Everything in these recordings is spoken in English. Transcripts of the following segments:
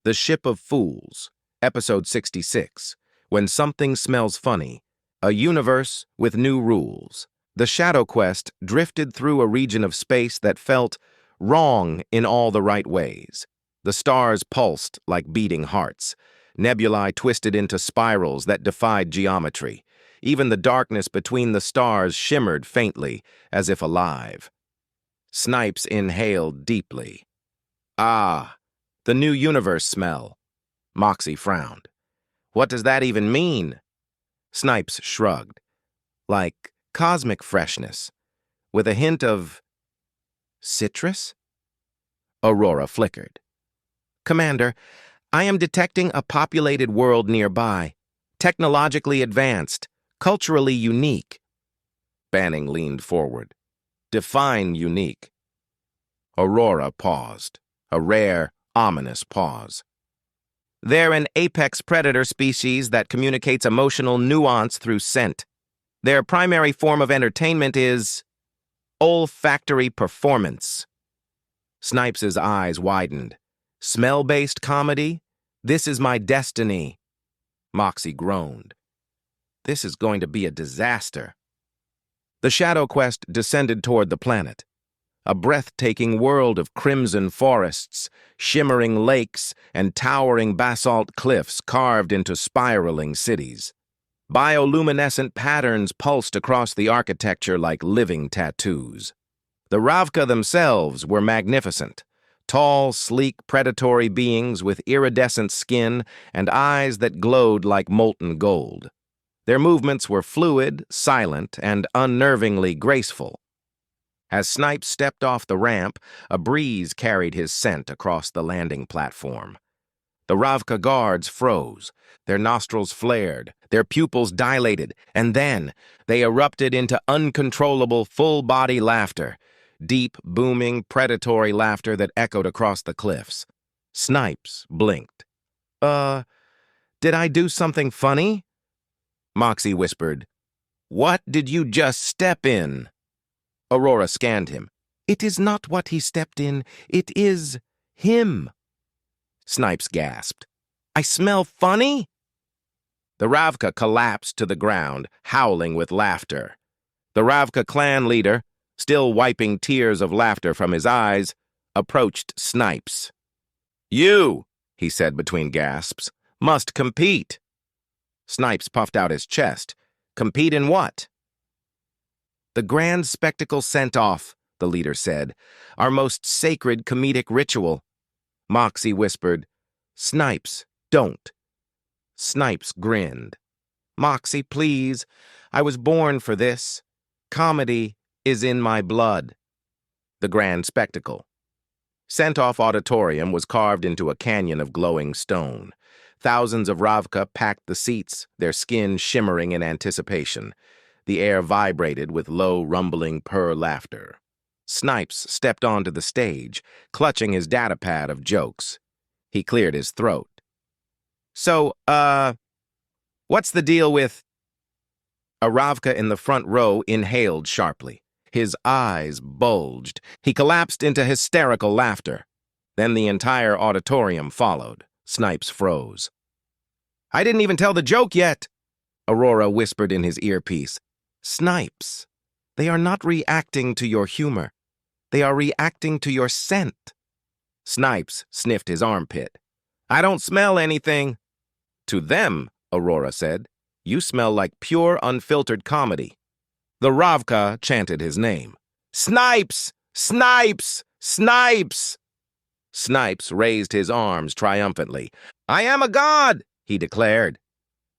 The Ship of Fools, Episode 66, When Something Smells Funny, A Universe with New Rules. The Shadow Quest drifted through a region of space that felt wrong in all the right ways. The stars pulsed like beating hearts. Nebulae twisted into spirals that defied geometry. Even the darkness between the stars shimmered faintly, as if alive. Snipes inhaled deeply. Ah, the new universe smell. Moxie frowned. What does that even mean? Snipes shrugged. Like cosmic freshness, with a hint of citrus? Aurora flickered. Commander, I am detecting a populated world nearby, technologically advanced, culturally unique. Banning leaned forward. Define unique. Aurora paused, a rare, ominous pause. They're an apex predator species that communicates emotional nuance through scent. Their primary form of entertainment is olfactory performance. Snipes' eyes widened. Smell-based comedy? This is my destiny. Moxie groaned. This is going to be a disaster. The Shadow Quest descended toward the planet. A breathtaking world of crimson forests, shimmering lakes, and towering basalt cliffs carved into spiraling cities. Bioluminescent patterns pulsed across the architecture like living tattoos. The Ravka themselves were magnificent. Tall, sleek, predatory beings with iridescent skin and eyes that glowed like molten gold. Their movements were fluid, silent, and unnervingly graceful. As Snipes stepped off the ramp, a breeze carried his scent across the landing platform. The Ravka guards froze, their nostrils flared, their pupils dilated, and then they erupted into uncontrollable full-body laughter, deep, booming, predatory laughter that echoed across the cliffs. Snipes blinked. Did I do something funny? Moxie whispered. What did you just step in? Aurora scanned him. It is not what he stepped in, it is him. Snipes gasped. I smell funny? The Ravka collapsed to the ground, howling with laughter. The Ravka clan leader, still wiping tears of laughter from his eyes, approached Snipes. You, he said between gasps, must compete. Snipes puffed out his chest. Compete in what? The grand spectacle sent off, the leader said, our most sacred comedic ritual. Moxie whispered, Snipes, don't. Snipes grinned. Moxie, please, I was born for this. Comedy is in my blood. The grand spectacle. Sent-off auditorium was carved into a canyon of glowing stone. Thousands of Ravka packed the seats, their skin shimmering in anticipation. The air vibrated with low, rumbling purr laughter. Snipes stepped onto the stage, clutching his datapad of jokes. He cleared his throat. So, what's the deal with... A Ravka in the front row inhaled sharply. His eyes bulged. He collapsed into hysterical laughter. Then the entire auditorium followed. Snipes froze. I didn't even tell the joke yet, Aurora whispered in his earpiece. Snipes, they are not reacting to your humor. They are reacting to your scent. Snipes sniffed his armpit. I don't smell anything. To them, Aurora said, you smell like pure, unfiltered comedy. The Ravka chanted his name. Snipes! Snipes! Snipes! Snipes raised his arms triumphantly. I am a god, he declared.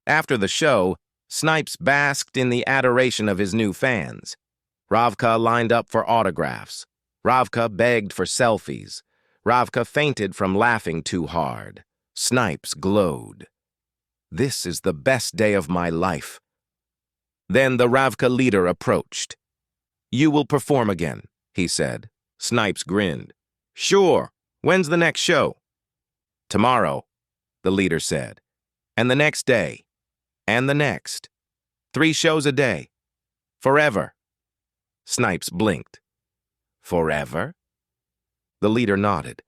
After the show, Snipes basked in the adoration of his new fans. Ravka lined up for autographs. Ravka begged for selfies. Ravka fainted from laughing too hard. Snipes glowed. This is the best day of my life. Then the Ravka leader approached. You will perform again, he said. Snipes grinned. Sure. When's the next show? Tomorrow, the leader said. And the next day. And the next. 3 shows a day. Forever. Snipes blinked. Forever? The leader nodded.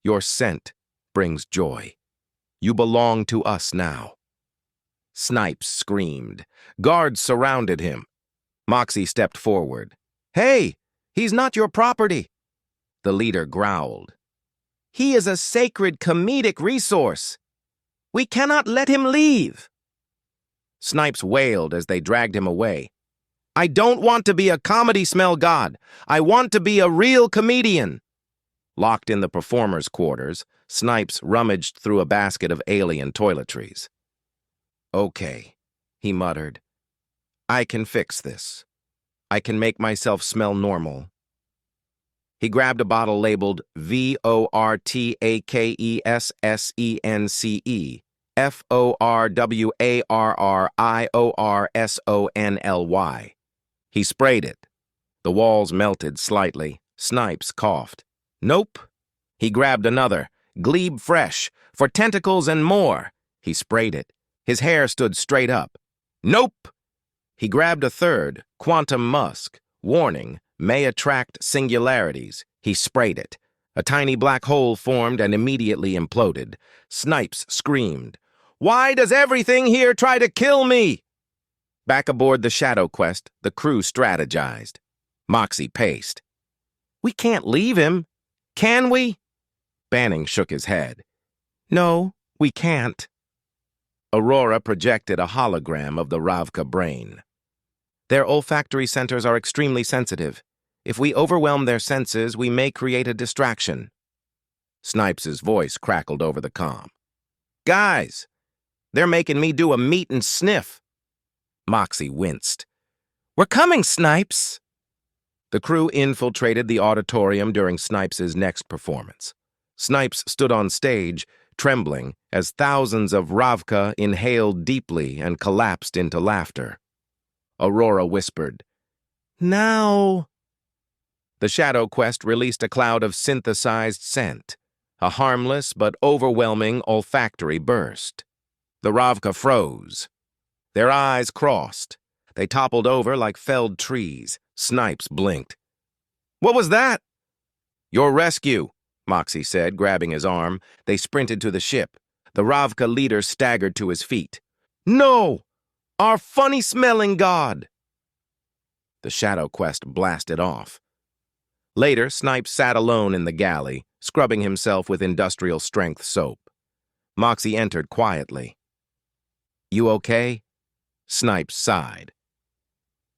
Your scent brings joy. You belong to us now." Snipes screamed. Guards surrounded him. Moxie stepped forward. "Hey, he's not your property." The leader growled. "He is a sacred comedic resource. We cannot let him leave." Snipes wailed as they dragged him away. "I don't want to be a comedy smell god. I want to be a real comedian." Locked in the performers' quarters, Snipes rummaged through a basket of alien toiletries. "Okay," he muttered. "I can fix this. I can make myself smell normal." He grabbed a bottle labeled VORTAKESSENCE, FORWARRIORSONLY. He sprayed it. The walls melted slightly. Snipes coughed. "Nope." He grabbed another, Glebe Fresh, for tentacles and more. He sprayed it. His hair stood straight up. "Nope." He grabbed a third, Quantum Musk, warning, may attract singularities. He sprayed it. A tiny black hole formed and immediately imploded. Snipes screamed, "Why does everything here try to kill me?" Back aboard the Shadow Quest, the crew strategized. Moxie paced. "We can't leave him. Can we?" Banning shook his head. "No, we can't." Aurora projected a hologram of the Ravka brain. "Their olfactory centers are extremely sensitive. If we overwhelm their senses, we may create a distraction." Snipes' voice crackled over the comm. "Guys, they're making me do a meet and sniff." Moxie winced. "We're coming, Snipes." The crew infiltrated the auditorium during Snipes' next performance. Snipes stood on stage, trembling, as thousands of Ravka inhaled deeply and collapsed into laughter. Aurora whispered, "Now." The Shadow Quest released a cloud of synthesized scent, a harmless but overwhelming olfactory burst. The Ravka froze. Their eyes crossed. They toppled over like felled trees. Snipes blinked. "What was that?" "Your rescue," Moxie said, grabbing his arm. They sprinted to the ship. The Ravka leader staggered to his feet. "No! Our funny-smelling god!" The Shadow Quest blasted off. Later, Snipes sat alone in the galley, scrubbing himself with industrial-strength soap. Moxie entered quietly. "You okay?" Snipes sighed.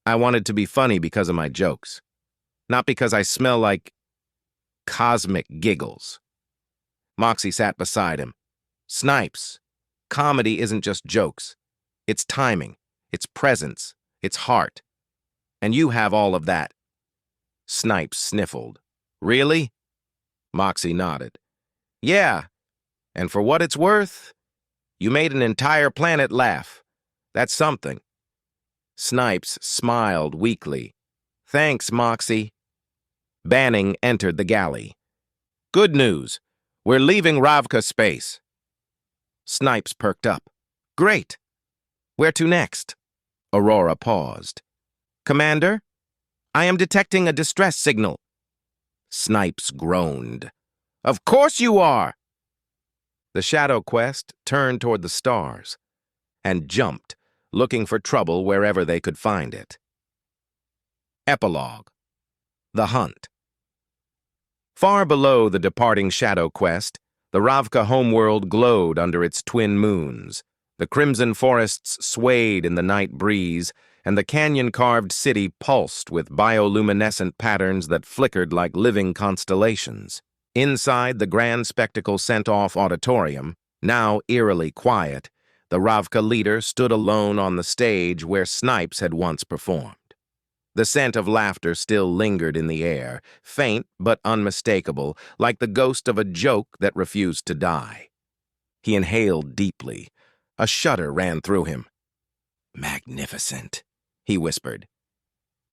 "I wanted to be funny because of my jokes, not because I smell like cosmic giggles." Moxie sat beside him. "Snipes, comedy isn't just jokes. It's timing, it's presence, it's heart. And you have all of that." Snipes sniffled. "Really?" Moxie nodded. "Yeah, and for what it's worth, you made an entire planet laugh. That's something." Snipes smiled weakly. "Thanks, Moxie." Banning entered the galley. "Good news. We're leaving Ravka space." Snipes perked up. "Great. Where to next?" Aurora paused. "Commander, I am detecting a distress signal." Snipes groaned. "Of course you are!" The Shadow Quest turned toward the stars and jumped, looking for trouble wherever they could find it. Epilogue. The Hunt. Far below the departing Shadow Quest, the Ravka homeworld glowed under its twin moons. The crimson forests swayed in the night breeze, and the canyon-carved city pulsed with bioluminescent patterns that flickered like living constellations. Inside the grand spectacle sent-off auditorium, now eerily quiet, the Ravka leader stood alone on the stage where Snipes had once performed. The scent of laughter still lingered in the air, faint but unmistakable, like the ghost of a joke that refused to die. He inhaled deeply. A shudder ran through him. "Magnificent," he whispered.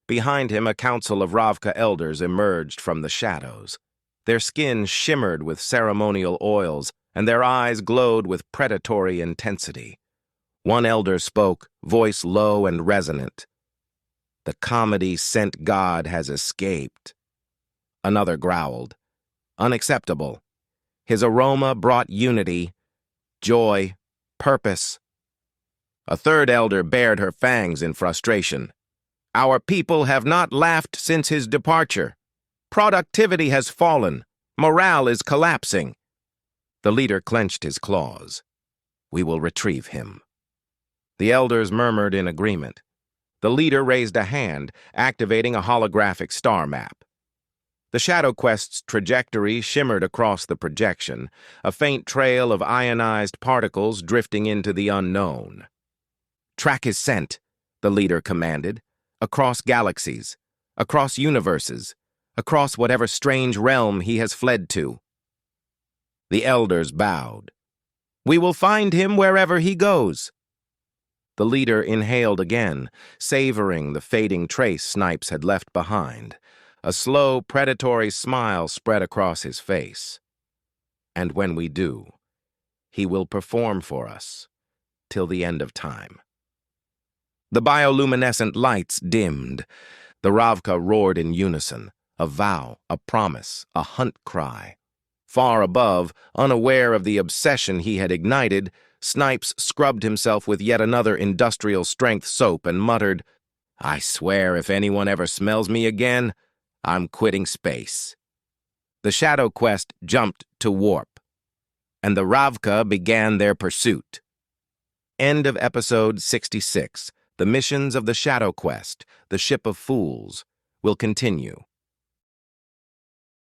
Behind him, a council of Ravka elders emerged from the shadows. Their skin shimmered with ceremonial oils, and their eyes glowed with predatory intensity. One elder spoke, voice low and resonant. "The comedy-sent god has escaped." Another growled. "Unacceptable. His aroma brought unity, joy, purpose. A third elder bared her fangs in frustration. Our people have not laughed since his departure. Productivity has fallen. Morale is collapsing. The leader clenched his claws. We will retrieve him. The elders murmured in agreement. The leader raised a hand, activating a holographic star map. The Shadow Quest's trajectory shimmered across the projection, a faint trail of ionized particles drifting into the unknown. Track his scent, the leader commanded, across galaxies, across universes, across whatever strange realm he has fled to. The elders bowed. We will find him wherever he goes. The leader inhaled again, savoring the fading trace Snipes had left behind. A slow, predatory smile spread across his face. And when we do, he will perform for us, till the end of time. The bioluminescent lights dimmed. The Ravka roared in unison, a vow, a promise, a hunt cry. Far above, unaware of the obsession he had ignited, Snipes scrubbed himself with yet another industrial-strength soap and muttered, I swear if anyone ever smells me again, I'm quitting space. The Shadow Quest jumped to warp, and the Ravka began their pursuit. End of episode 66. The missions of the Shadow Quest, the Ship of Fools, will continue.